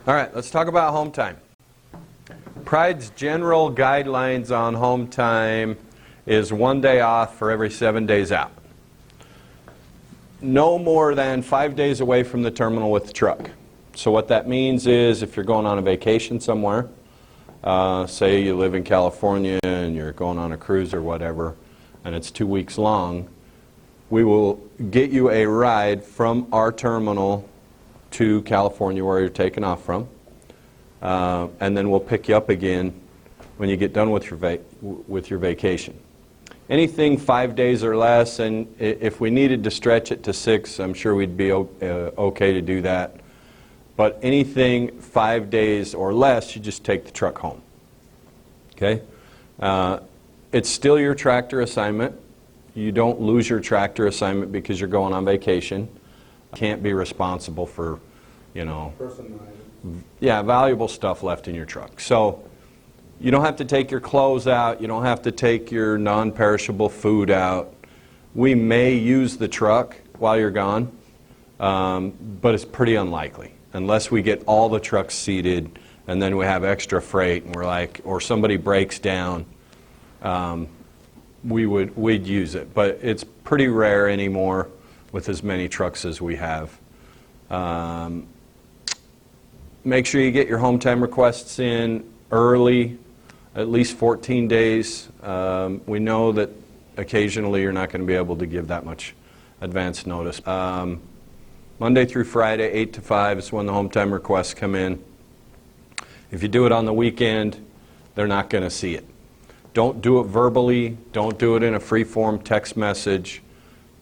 All right, let's talk about home time. Pride's general guidelines on home time is 1 day off for every 7 days out. No more than 5 days away from the terminal with the truck. So what that means is if you're going on a vacation somewhere, say you live in California and you're going on a cruise or whatever, and it's 2 weeks long, we will get you a ride from our terminal to California where you're taking off from, and then we'll pick you up again when you get done with your vacation. Anything 5 days or less, and if we needed to stretch it to 6, I'm sure we'd be okay to do that. But anything 5 days or less, you just take the truck home. Okay? It's still your tractor assignment. You don't lose your tractor assignment because you're going on vacation. Can't be responsible for, valuable stuff left in your truck. So you don't have to take your clothes out. You don't have to take your non-perishable food out. We may use the truck while you're gone, but it's pretty unlikely unless we get all the trucks seated and then we have extra freight and we're like, or somebody breaks down. We'd use it, but it's pretty rare anymore with as many trucks as we have. Make sure you get your home time requests in early, at least 14 days. We know that occasionally you're not going to be able to give that much advance notice. Monday through Friday, 8 to 5 is when the home time requests come in. If you do it on the weekend, they're not going to see it. Don't do it verbally. Don't do it in a free-form text message.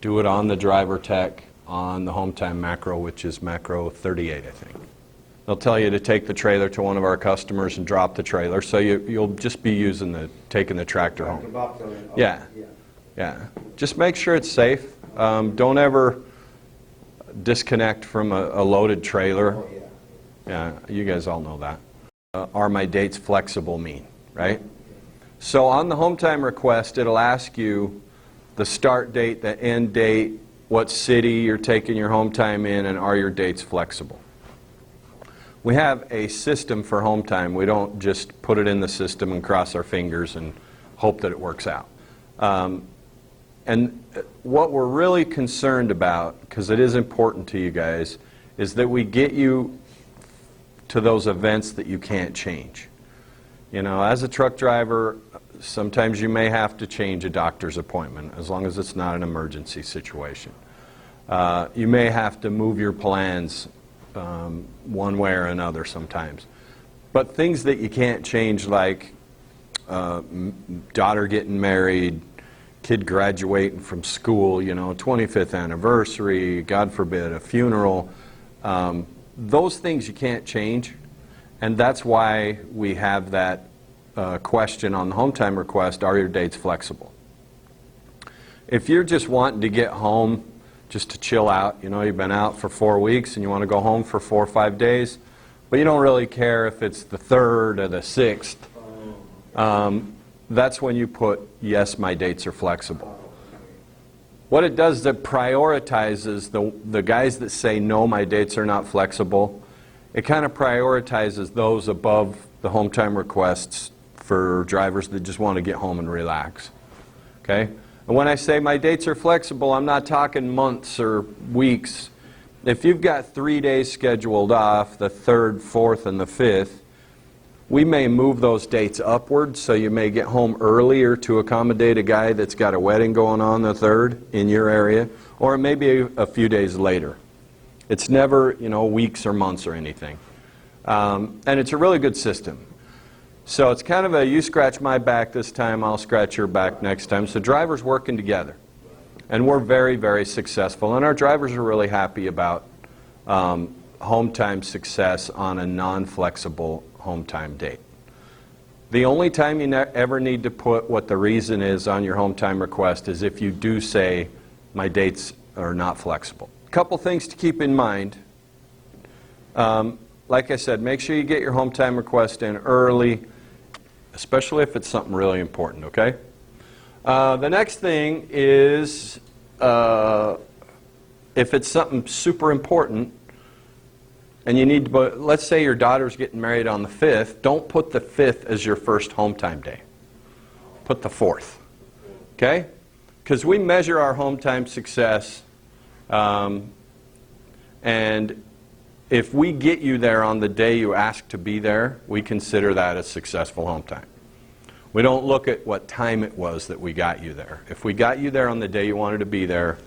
Do it on the driver tech on the home time macro, which is macro 38, I think. They'll tell you to take the trailer to one of our customers and drop the trailer, so you'll just be taking the tractor home. Yeah. Just make sure it's safe. Don't ever disconnect from a loaded trailer. Yeah, you guys all know that. Are my dates flexible mean, right? So on the home time request, it'll ask you the start date, the end date, what city you're taking your home time in, and are your dates flexible. We have a system for home time. We don't just put it in the system and cross our fingers and hope that it works out. And what we're really concerned about, because it is important to you guys, is that we get you to those events that you can't change. As a truck driver, sometimes you may have to change a doctor's appointment, as long as it's not an emergency situation. You may have to move your plans one way or another sometimes. But things that you can't change, like daughter getting married, kid graduating from school, 25th anniversary, God forbid, a funeral, those things you can't change. And that's why we have that question on the home time request, are your dates flexible? If you're just wanting to get home just to chill out, you've been out for 4 weeks and you want to go home for 4 or 5 days, but you don't really care if it's the 3rd or the 6th, that's when you put, yes, my dates are flexible. What it does is it prioritizes the guys that say, no, my dates are not flexible. It kind of prioritizes those above the home time requests for drivers that just want to get home and relax. Okay? And when I say my dates are flexible, I'm not talking months or weeks. If you've got 3 days scheduled off, the 3rd, 4th, and the 5th, we may move those dates upward, so you may get home earlier to accommodate a guy that's got a wedding going on the 3rd in your area, or it may be a few days later. It's never, weeks or months or anything. And it's a really good system. So it's kind of a you scratch my back this time, I'll scratch your back next time. So drivers working together. And we're very, very successful. And our drivers are really happy about home time success on a non-flexible home time date. The only time you ever need to put what the reason is on your home time request is if you do say, my dates are not flexible. A couple things to keep in mind. Like I said, make sure you get your home time request in early, especially if it's something really important, okay? The next thing is, if it's something super important, and you need to, let's say your daughter's getting married on the 5th, don't put the 5th as your first home time day. Put the 4th. Okay? Because we measure our home time success, and if we get you there on the day you ask to be there, we consider that a successful home time. We don't look at what time it was that we got you there. If we got you there on the day you wanted to be there,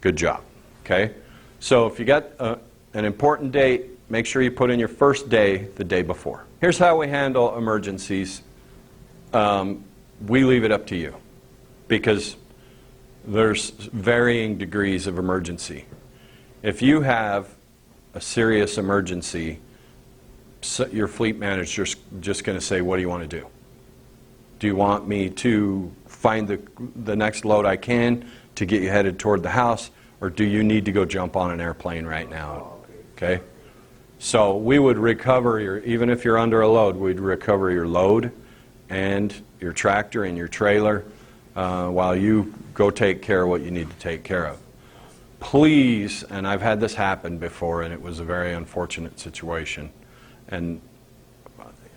good job. Okay? So if you got an important date, make sure you put in your first day the day before. Here's how we handle emergencies. We leave it up to you because there's varying degrees of emergency. If you have a serious emergency, your fleet manager's just going to say, what do you want to do? Do you want me to find the next load I can to get you headed toward the house, or do you need to go jump on an airplane right now? Okay? So we would recover even if you're under a load, we'd recover your load and your tractor and your trailer while you go take care of what you need to take care of. Please, and I've had this happen before, and it was a very unfortunate situation, and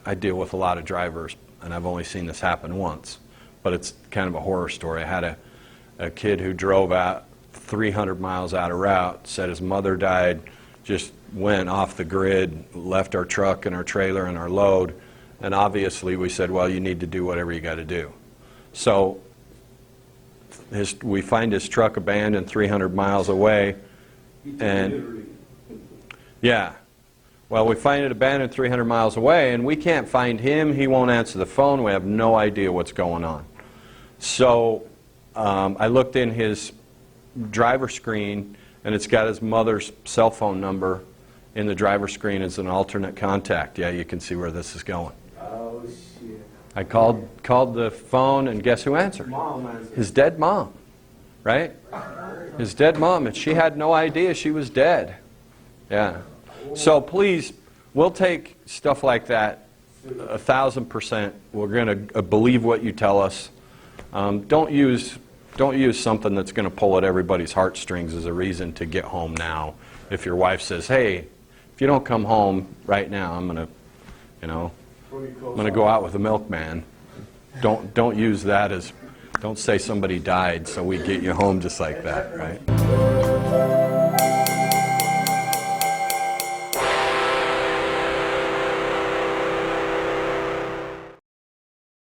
I deal with a lot of drivers, and I've only seen this happen once, but it's kind of a horror story. I had a kid who drove out 300 miles out of route, said his mother died, just went off the grid, left our truck and our trailer and our load, and obviously we said, well, you need to do whatever you got to do. So we find his truck abandoned 300 miles away, and yeah, well, we find it abandoned 300 miles away, and we can't find him. He won't answer the phone. We have no idea what's going on. So I looked in his driver screen, and it's got his mother's cell phone number in the driver screen as an alternate contact. Yeah, you can see where this is going. Oh, shit. I called the phone, and guess who answered? Mom answered. His dead mom, right? His dead mom, and she had no idea she was dead. Yeah. So please, we'll take stuff like that 1,000%. We're going to believe what you tell us. Don't use something that's going to pull at everybody's heartstrings as a reason to get home now. If your wife says, "Hey, if you don't come home right now, I'm going to go out with the milkman." Don't use that as, don't say somebody died so we get you home just like that, right?